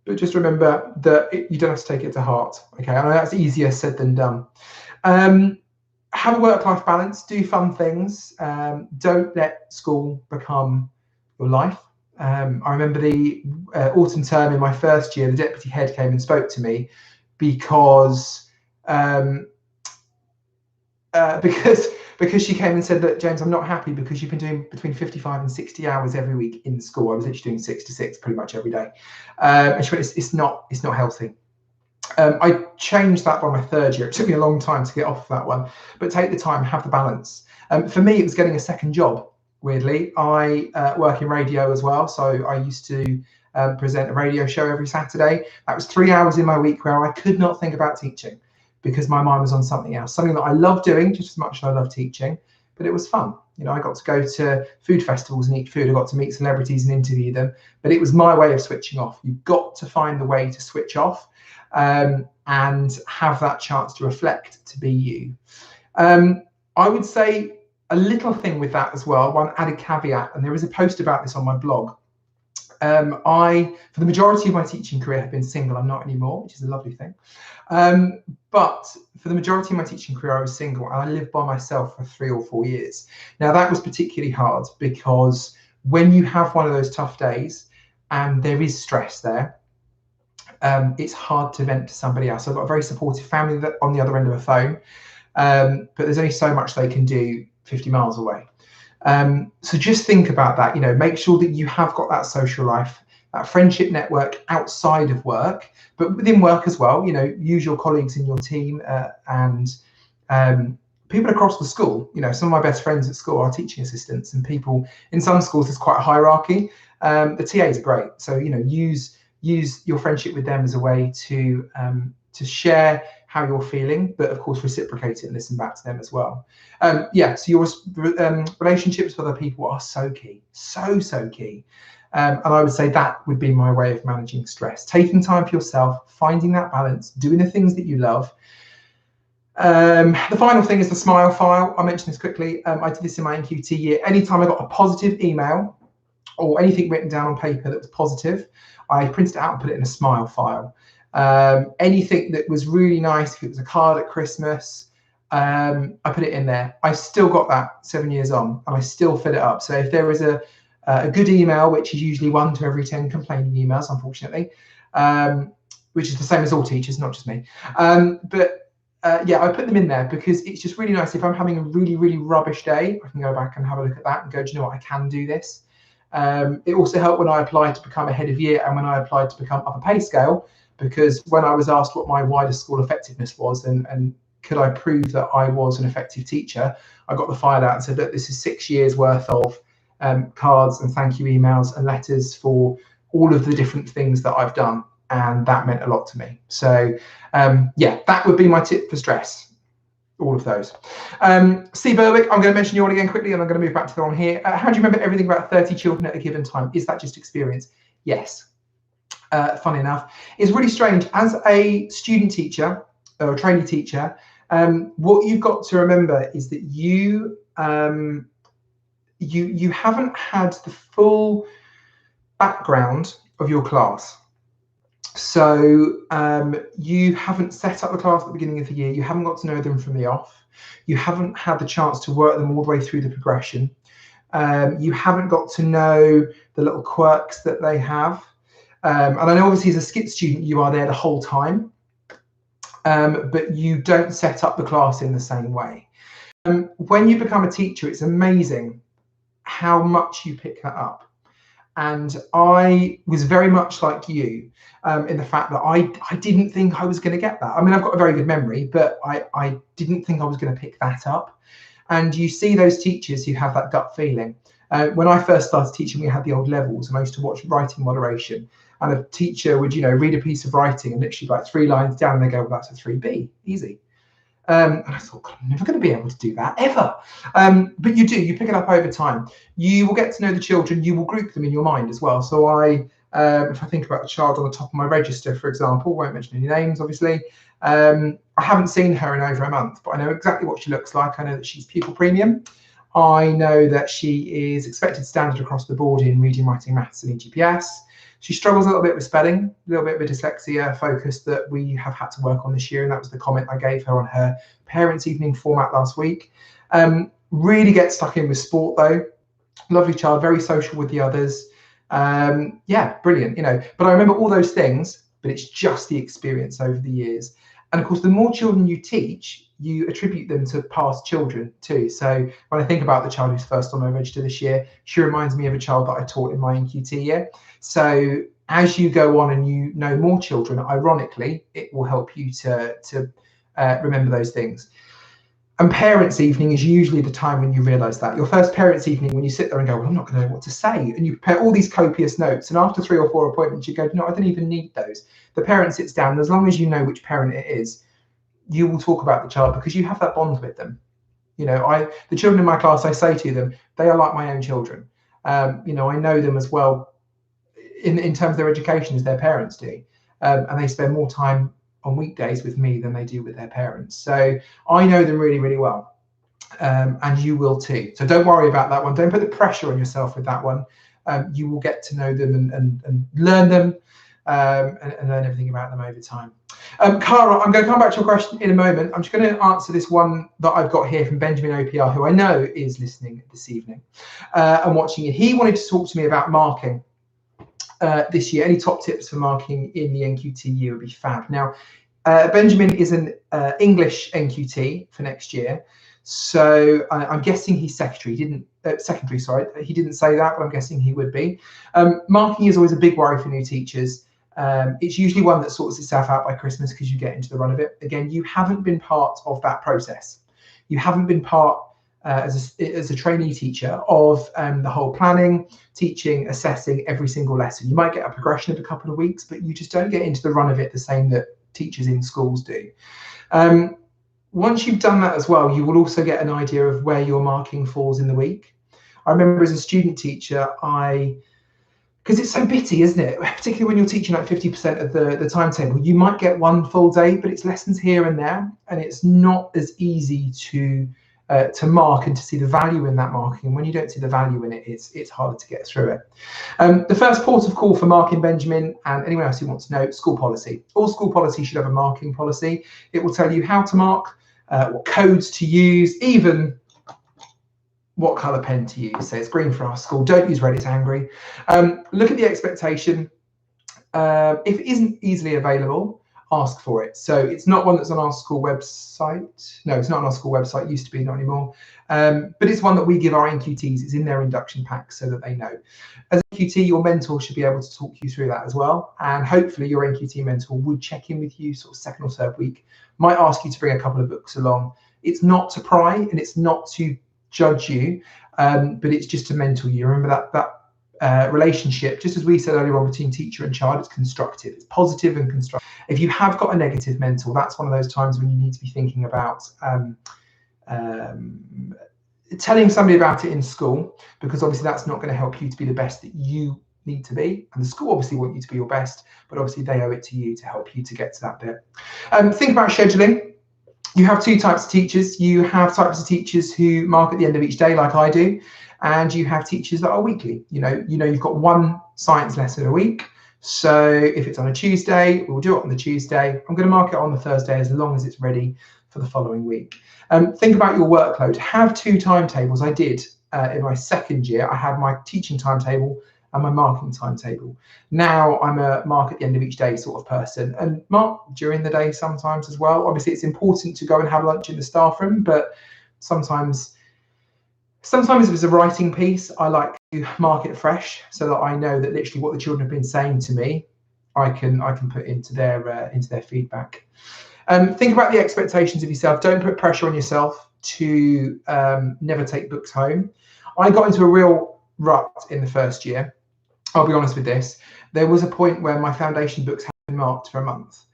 But just remember that you don't have to take it to heart. Okay, I know that's easier said than done. Have a work-life balance. Do fun things. Don't let school become your life. I remember the autumn term in my first year, the deputy head came and spoke to me because she came and said that, James, I'm not happy because you've been doing between 55 and 60 hours every week in school. I was literally doing 6 to 6 pretty much every day. And she went, it's not healthy. I changed that by my third year. It took me a long time to get off that one, but take the time, have the balance. For me, it was getting a second job, weirdly. I work in radio as well. So I used to present a radio show every Saturday. That was 3 hours in my week where I could not think about teaching because my mind was on something else, something that I love doing just as much as I love teaching, but it was fun. I got to go to food festivals and eat food. I got to meet celebrities and interview them, but it was my way of switching off. You've got to find the way to switch off and have that chance to reflect, to be you. I would say a little thing with that as well, one added caveat, and there is a post about this on my blog. I, for the majority of my teaching career, have been single. I'm not anymore, which is a lovely thing. But for the majority of my teaching career, I was single, and I lived by myself for 3 or 4 years. Now, that was particularly hard because when you have one of those tough days and there is stress there, it's hard to vent to somebody else. I've got a very supportive family that on the other end of a phone, but there's only so much they can do 50 miles away. So just think about that, make sure that you have got that social life, that friendship network outside of work, but within work as well. Use your colleagues in your team and people across the school. Some of my best friends at school are teaching assistants, and people in some schools, there's quite a hierarchy. The TAs are great. So, use your friendship with them as a way to share how you're feeling, but of course reciprocate it and listen back to them as well. So your relationships with other people are so key, so key. And I would say that would be my way of managing stress. Taking time for yourself, finding that balance, doing the things that you love. The final thing is the smile file. I'll mention this quickly. I did this in my NQT year. Anytime I got a positive email or anything written down on paper that was positive, I printed it out and put it in a smile file. Anything that was really nice, if it was a card at Christmas, I put it in there. I still got that 7 years on, and I still fill it up. So if there is a good email, which is usually 1 to every 10 complaining emails, unfortunately, which is the same as all teachers, not just me. I put them in there because it's just really nice. If I'm having a really, really rubbish day, I can go back and have a look at that and go, do you know what, I can do this. It also helped when I applied to become a head of year and when I applied to become upper pay scale, because when I was asked what my wider school effectiveness was and could I prove that I was an effective teacher, I got the file out and said, look, this is 6 years worth of cards and thank you emails and letters for all of the different things that I've done. And that meant a lot to me. So that would be my tip for stress. All of those. Steve Berwick, I'm going to mention you all again quickly and I'm going to move back to the one here. How do you remember everything about 30 children at a given time? Is that just experience? Yes. Funny enough. It's really strange. As a student teacher or a trainee teacher, what you've got to remember is that you haven't had the full background of your class. So you haven't set up the class at the beginning of the year. You haven't got to know them from the off. You haven't had the chance to work them all the way through the progression. You haven't got to know the little quirks that they have. And I know obviously as a skit student, you are there the whole time, but you don't set up the class in the same way. When you become a teacher, it's amazing how much you pick that up. And I was very much like you in the fact that I didn't think I was going to get that. I mean, I've got a very good memory, but I didn't think I was going to pick that up. And you see those teachers who have that gut feeling. When I first started teaching, we had the old levels, and I used to watch writing moderation. And a teacher would, read a piece of writing and literally like 3 lines down, and they go, well, that's a 3B, easy. And I thought, God, I'm never going to be able to do that ever. But you do, you pick it up over time. You will get to know the children, you will group them in your mind as well. So if I think about a child on the top of my register, for example, won't mention any names, obviously. I haven't seen her in over a month, but I know exactly what she looks like. I know that she's pupil premium. I know that she is expected standard across the board in reading, writing, maths, and EGPS. She struggles a little bit with spelling, a little bit of a dyslexia focus that we have had to work on this year, and that was the comment I gave her on her parents' evening format last week. Really gets stuck in with sport though. Lovely child, very social with the others. Yeah, brilliant, But I remember all those things, but it's just the experience over the years. And of course, the more children you teach, you attribute them to past children too. So when I think about the child who's first on my register this year, she reminds me of a child that I taught in my NQT year. So as you go on and you know more children, ironically, it will help you to remember those things. And parents' evening is usually the time when you realise that. Your first parents' evening, when you sit there and go, well, I'm not going to know what to say. And you prepare all these copious notes. And after 3 or 4 appointments, you go, no, I don't even need those. The parent sits down, and as long as you know which parent it is, you will talk about the child because you have that bond with them. The children in my class, I say to them, they are like my own children. I know them as well in terms of their education as their parents do. And they spend more time on weekdays with me than they do with their parents. So I know them really, really well. And you will too. So don't worry about that one. Don't put the pressure on yourself with that one. You will get to know them and learn them and learn everything about them over time. Cara, I'm going to come back to your question in a moment. I'm just going to answer this one that I've got here from Benjamin OPR, who I know is listening this evening and watching it. He wanted to talk to me about marking this year. Any top tips for marking in the NQT year would be fab. Now, Benjamin is an English NQT for next year. So I'm guessing he's secondary. He didn't say that, but I'm guessing he would be. Marking is always a big worry for new teachers. It's usually one that sorts itself out by Christmas because you get into the run of it. Again, you haven't been part of that process. You haven't been part as a trainee teacher of the whole planning, teaching, assessing every single lesson. You might get a progression of a couple of weeks, but you just don't get into the run of it the same that teachers in schools do. Once you've done that as well, you will also get an idea of where your marking falls in the week. I remember as a student teacher, because it's so bitty, isn't it? Particularly when you're teaching like 50% of the timetable, you might get one full day, but it's lessons here and there, and it's not as easy to mark and to see the value in that marking. And when you don't see the value in it, it's harder to get through it. The first port of call for marking, Benjamin, and anyone else who wants to know, school policy. All school policy should have a marking policy. It will tell you how to mark, what codes to use, even what colour pen to use. So it's green for our school. Don't use red, it's angry. Look at the expectation. If it isn't easily available, ask for it. So it's not one that's on our school website. No, it's not on our school website. It used to be, not anymore. But it's one that we give our NQTs. It's in their induction pack so that they know. As an NQT, your mentor should be able to talk you through that as well. And hopefully your NQT mentor would check in with you sort of second or third week, might ask you to bring a couple of books along. It's not to pry and it's not to judge you, but it's just to mentor you. Remember that relationship, just as we said earlier on, between teacher and child, it's constructive, it's positive and constructive. If you have got a negative mentor, that's one of those times when you need to be thinking about telling somebody about it in school, because obviously that's not going to help you to be the best that you need to be, and the school obviously want you to be your best, but obviously they owe it to you to help you to get to that bit. Think about scheduling. You have 2 types of teachers. You have types of teachers who mark at the end of each day, like I do, and you have teachers that are weekly. You've got 1 science lesson a week. So if it's on a Tuesday, we'll do it on the Tuesday. I'm going to mark it on the Thursday as long as it's ready for the following week. Think about your workload. Have 2 timetables. I did in my second year. I had my teaching timetable and my marking timetable. Now I'm a mark at the end of each day sort of person, and mark during the day sometimes as well. Obviously, it's important to go and have lunch in the staff room, but sometimes Sometimes if it's a writing piece, I like to mark it fresh so that I know that literally what the children have been saying to me, I can put into their feedback. Think about the expectations of yourself. Don't put pressure on yourself to never take books home. I got into a real rut in the first year. I'll be honest with this. There was a point where my foundation books had been marked for a month,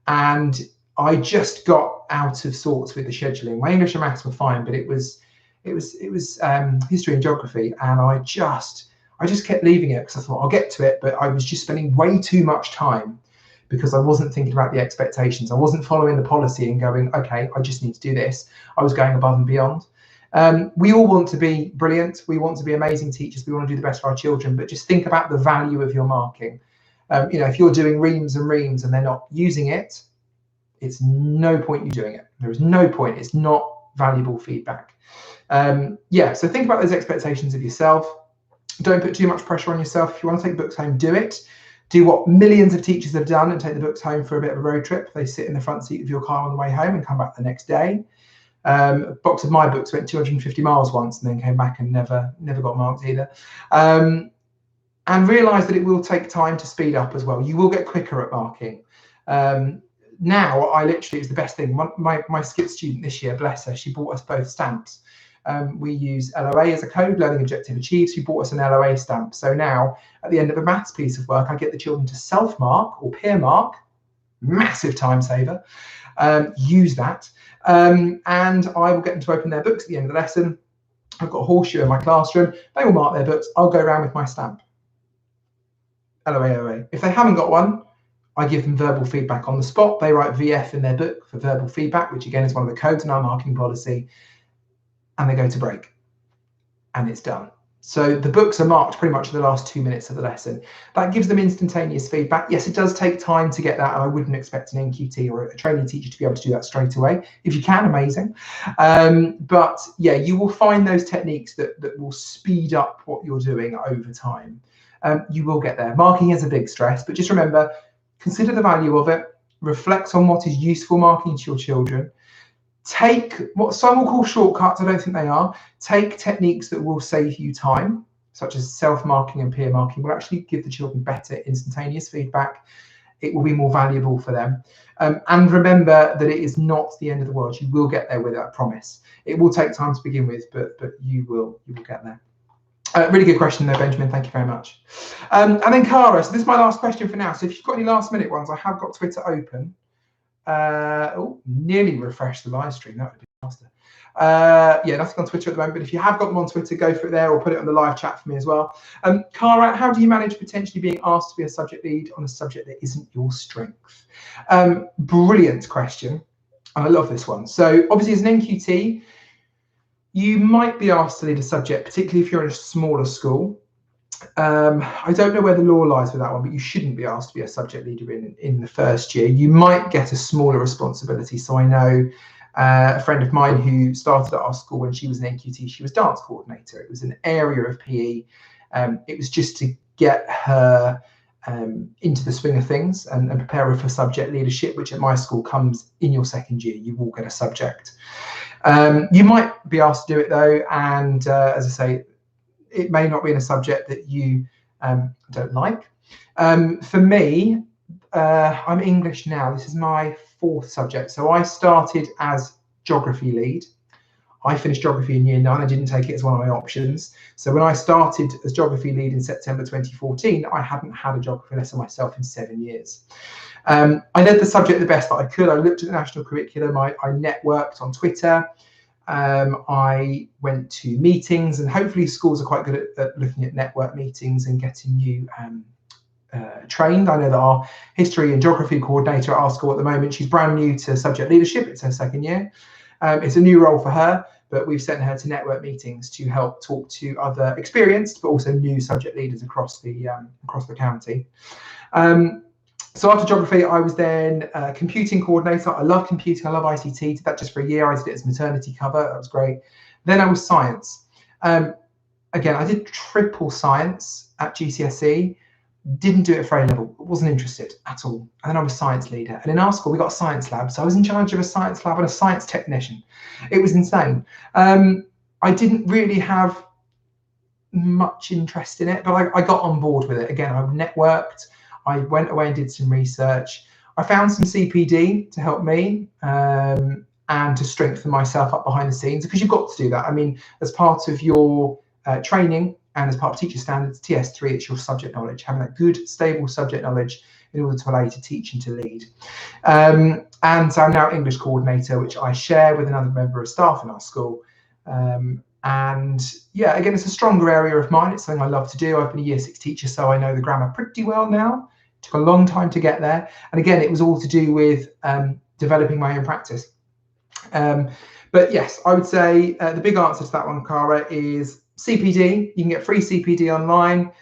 and I just got out of sorts with the scheduling. My English and maths were fine, but it was history and geography, and I just kept leaving it because I thought I'll get to it, but I was just spending way too much time because I wasn't thinking about the expectations. I wasn't following the policy and going, okay, I just need to do this. I was going above and beyond. We all want to be brilliant. We want to be amazing teachers. We want to do the best for our children, but just think about the value of your marking. If you're doing reams and reams and they're not using it, it's no point you doing it. There is no point. It's not valuable feedback. So think about those expectations of yourself. Don't put too much pressure on yourself. If you want to take books home, do it. Do what millions of teachers have done and take the books home for a bit of a road trip. They sit in the front seat of your car on the way home and come back the next day. A box of my books went 250 miles once and then came back and never got marked either. And realise that it will take time to speed up as well. You will get quicker at marking. Now, I literally, it was the best thing. My skip student this year, bless her, she bought us both stamps. We use LOA as a code, Learning Objective Achieved. She bought us an LOA stamp. So now, at the end of a maths piece of work, I get the children to self-mark or peer mark, massive time saver. Use that. And I will get them to open their books at the end of the lesson. I've got a horseshoe in my classroom. They will mark their books. I'll go around with my stamp. LOA, LOA. If they haven't got one, I give them verbal feedback on the spot. They write VF in their book for verbal feedback, which again is one of the codes in our marking policy. And they go to break. And it's done. So the books are marked pretty much in the last 2 minutes of the lesson. That gives them instantaneous feedback. Yes, it does take time to get that, and I wouldn't expect an NQT or a trainee teacher to be able to do that straight away. If you can, amazing. But yeah, you will find those techniques that will speed up what you're doing over time. You will get there. Marking is a big stress, but just remember, consider the value of it. Reflect on what is useful marking to your children. Take what some will call shortcuts, I don't think they are. Take techniques that will save you time, such as self-marking and peer marking, will actually give the children better instantaneous feedback. It will be more valuable for them. And remember that it is not the end of the world. You will get there with it, I promise. It will take time to begin with, but you will get there. Really good question though, Benjamin. Thank you very much. And then Cara, so this is my last question for now. So if you've got any last minute ones, I have got Twitter open. Nearly refreshed the live stream. That would be faster. Yeah, nothing on Twitter at the moment, but if you have got them on Twitter, go for it there or put it on the live chat for me as well. Cara, how do you manage potentially being asked to be a subject lead on a subject that isn't your strength? Brilliant question. And I love this one. So obviously as an NQT, you might be asked to lead a subject, particularly if you're in a smaller school. I don't know where the law lies with that one, but you shouldn't be asked to be a subject leader in the first year. You might get a smaller responsibility. So I know a friend of mine who started at our school when she was an NQT, she was dance coordinator. It was an area of PE. It was just to get her into the swing of things and prepare her for subject leadership, which at my school comes in your second year. You will get a subject. You might be asked to do it though, and as I say, it may not be in a subject that you don't like. For me, I'm English now. This is my 4th subject. So I started as geography lead. I finished geography in year 9. I didn't take it as one of my options. So when I started as geography lead in September 2014, I hadn't had a geography lesson myself in 7 years. I led the subject the best that I could. I looked at the national curriculum. I networked on Twitter. I went to meetings, and hopefully schools are quite good at looking at network meetings and getting you trained. I know that our history and geography coordinator at our school at the moment, she's brand new to subject leadership. It's her second year. It's a new role for her, but we've sent her to network meetings to help talk to other experienced but also new subject leaders across the county. So after geography, I was then computing coordinator. I love computing. I love ICT. Did that just for a year. I did it as maternity cover. That was great. Then I was science. Again, I did triple science at GCSE. Didn't do it for A-level. Wasn't interested at all. And then I was science leader. And in our school, we got a science lab. So I was in charge of a science lab and a science technician. It was insane. I didn't really have much interest in it, but I got on board with it. Again, I networked, I went away and did some research. I found some CPD to help me and to strengthen myself up behind the scenes, because you've got to do that. I mean, as part of your training and as part of teacher standards, TS3, it's your subject knowledge, having that good, stable subject knowledge in order to allow you to teach and to lead. And so I'm now English coordinator, which I share with another member of staff in our school. And yeah, again, it's a stronger area of mine. It's something I love to do. I've been a year 6 teacher, so I know the grammar pretty well now. It took a long time to get there. And again, it was all to do with developing my own practice. But yes, I would say the big answer to that one, Cara, is CPD. You can get free CPD online.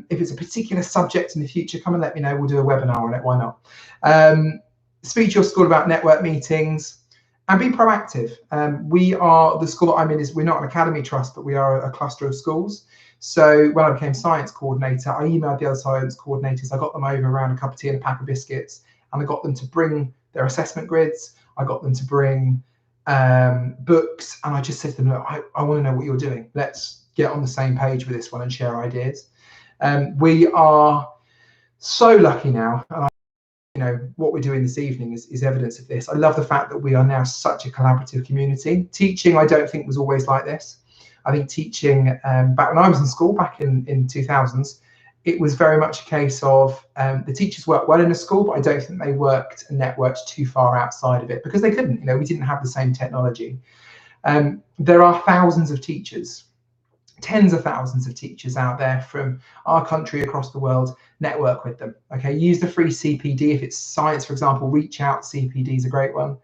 If it's a particular subject in the future, come and let me know. We'll do a webinar on it. Why not? Speak to your school about network meetings. And be proactive. We are, the school that I'm in, we're not an academy trust, but we are a cluster of schools. So when I became science coordinator, I emailed the other science coordinators. I got them over around a cup of tea and a pack of biscuits, and I got them to bring their assessment grids. I got them to bring books, and I just said to them, look, I want to know what you're doing. Let's get on the same page with this one and share ideas. We are so lucky now. What we're doing this evening is evidence of this. I love the fact that we are now such a collaborative community. Teaching, I don't think, was always like this. I think teaching, back when I was in school, back in 2000s, it was very much a case of the teachers worked well in a school, but I don't think they worked and networked too far outside of it, because they couldn't. We didn't have the same technology. There are thousands of teachers, tens of thousands of teachers out there from our country across the world. Network with them. Okay, use the free CPD. If it's science, for example, reach out. CPD is a great one.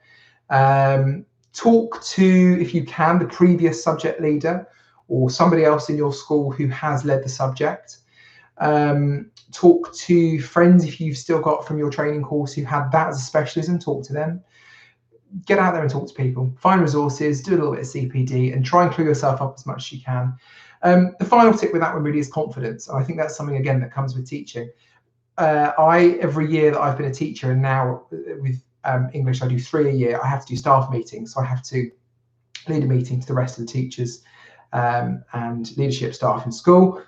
Talk to, if you can, the previous subject leader or somebody else in your school who has led the subject. Talk to friends, if you've still got from your training course who had that as a specialism. Talk to them. Get out there and talk to people. Find resources, do a little bit of CPD, and try and clue yourself up as much as you can. The final tip with that one really is confidence. And I think that's something, again, that comes with teaching. Every year that I've been a teacher, and now with English, I do 3 a year, I have to do staff meetings. So I have to lead a meeting to the rest of the teachers and leadership staff in school.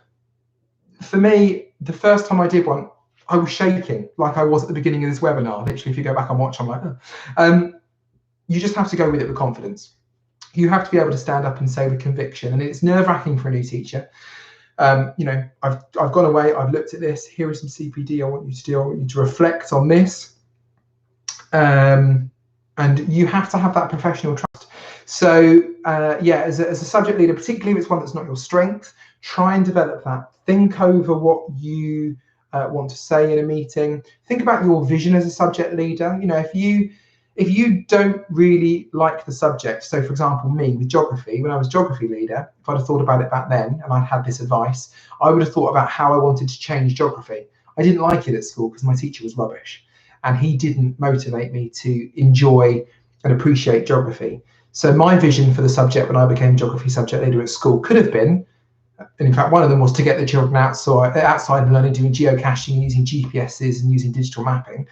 For me, the first time I did one, I was shaking like I was at the beginning of this webinar. Literally, if you go back and watch, I'm like, oh. You just have to go with it with confidence. You have to be able to stand up and say with conviction, and it's nerve-wracking for a new teacher. I've gone away, I've looked at this, here is some CPD I want you to do, I want you to reflect on this. And you have to have that professional trust. So yeah, as a subject leader, particularly if it's one that's not your strength, try and develop that. Think over what you want to say in a meeting. Think about your vision as a subject leader. If you don't really like the subject, so for example, me with geography, when I was geography leader, if I'd have thought about it back then and I'd had this advice, I would have thought about how I wanted to change geography. I didn't like it at school because my teacher was rubbish and he didn't motivate me to enjoy and appreciate geography. So my vision for the subject when I became geography subject leader at school could have been, and in fact, one of them was to get the children outside and learning, doing geocaching, using GPSs and using digital mapping.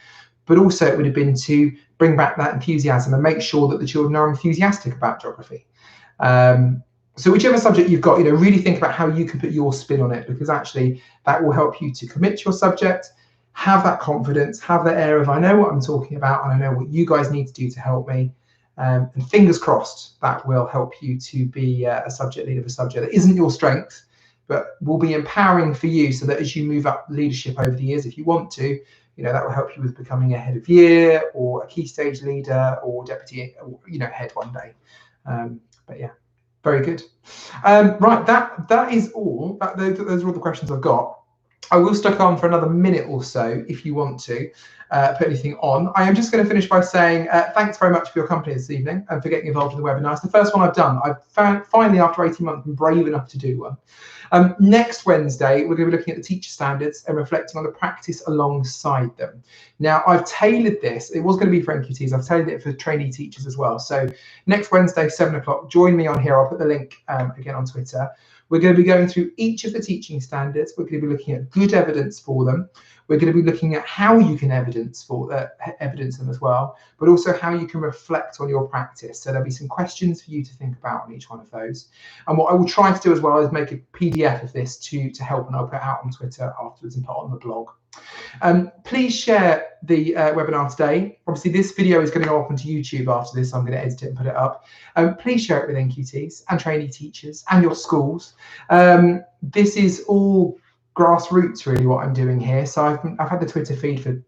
But also it would have been to bring back that enthusiasm and make sure that the children are enthusiastic about geography. So whichever subject you've got, really think about how you can put your spin on it, because actually that will help you to commit to your subject, have that confidence, have that air of, I know what I'm talking about and I know what you guys need to do to help me. And fingers crossed, that will help you to be a subject leader of a subject that isn't your strength, but will be empowering for you, so that as you move up leadership over the years, if you want to, that will help you with becoming a head of year or a key stage leader or deputy, head one day. But yeah, very good. Right, that is all. Those are all the questions I've got. I will stick on for another minute or so if you want to put anything on. I am just going to finish by saying thanks very much for your company this evening and for getting involved in the webinar. It's the first one I've done. I've finally, after 18 months, been brave enough to do one. Next Wednesday, we're going to be looking at the teacher standards and reflecting on the practice alongside them. Now, I've tailored this. It was going to be for NQTs. I've tailored it for trainee teachers as well. So next Wednesday, 7 o'clock, join me on here. I'll put the link again on Twitter. We're going to be going through each of the teaching standards. We're going to be looking at good evidence for them. We're going to be looking at how you can evidence them as well, but also how you can reflect on your practice. So there'll be some questions for you to think about on each one of those. And what I will try to do as well is make a PDF of this to help, and I'll put out on Twitter afterwards and put on the blog. Please share the webinar today. Obviously, this video is going to go up onto YouTube after this. So I'm going to edit it and put it up. Please share it with NQTs and trainee teachers and your schools. This is all grassroots, really, what I'm doing here. So I've had the Twitter feed for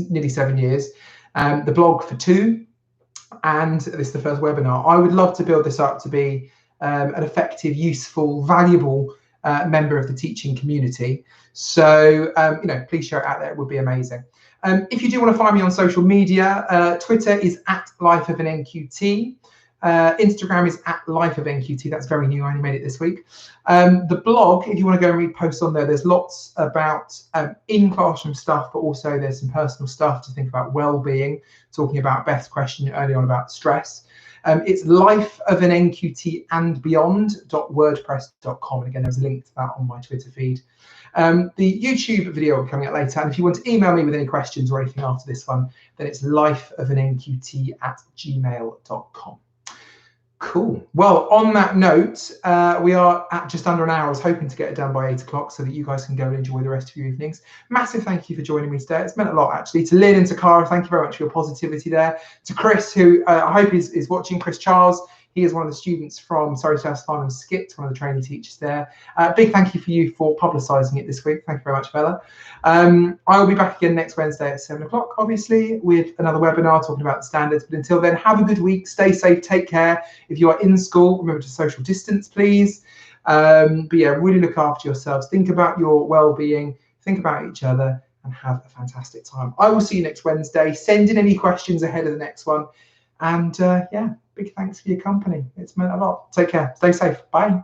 nearly 7 years, the blog for 2, and this is the first webinar. I would love to build this up to be an effective, useful, valuable member of the teaching community. So please share it out there. It would be amazing. If you do want to find me on social media, Twitter is @lifeofanNQT. Instagram is @lifeofNQT. That's very new. I only made it this week. The blog, if you want to go and read posts on there, there's lots about in-classroom stuff, but also there's some personal stuff to think about well-being, talking about Beth's question earlier on about stress. It's lifeofanNQTandbeyond.wordpress.com. And again, there's a link to that on my Twitter feed. The YouTube video will be coming out later. And if you want to email me with any questions or anything after this one, then it's lifeofanNQT@gmail.com. Cool. Well, on that note, we are at just under an hour. I was hoping to get it done by 8 o'clock so that you guys can go and enjoy the rest of your evenings. Massive thank you for joining me today. It's meant a lot, actually. To Lynn and to Cara, thank you very much for your positivity there. To Chris, who I hope is watching, Chris Charles. He is one of the students from Surrey South Farnham Skit, one of the trainee teachers there. Big thank you for you for publicising it this week. Thank you very much, Bella. I will be back again next Wednesday at 7 o'clock, obviously, with another webinar talking about the standards. But until then, have a good week. Stay safe. Take care. If you are in school, remember to social distance, please. But yeah, really look after yourselves. Think about your well-being. Think about each other and have a fantastic time. I will see you next Wednesday. Send in any questions ahead of the next one. And yeah, big thanks for your company. It's meant a lot. Take care. Stay safe. Bye.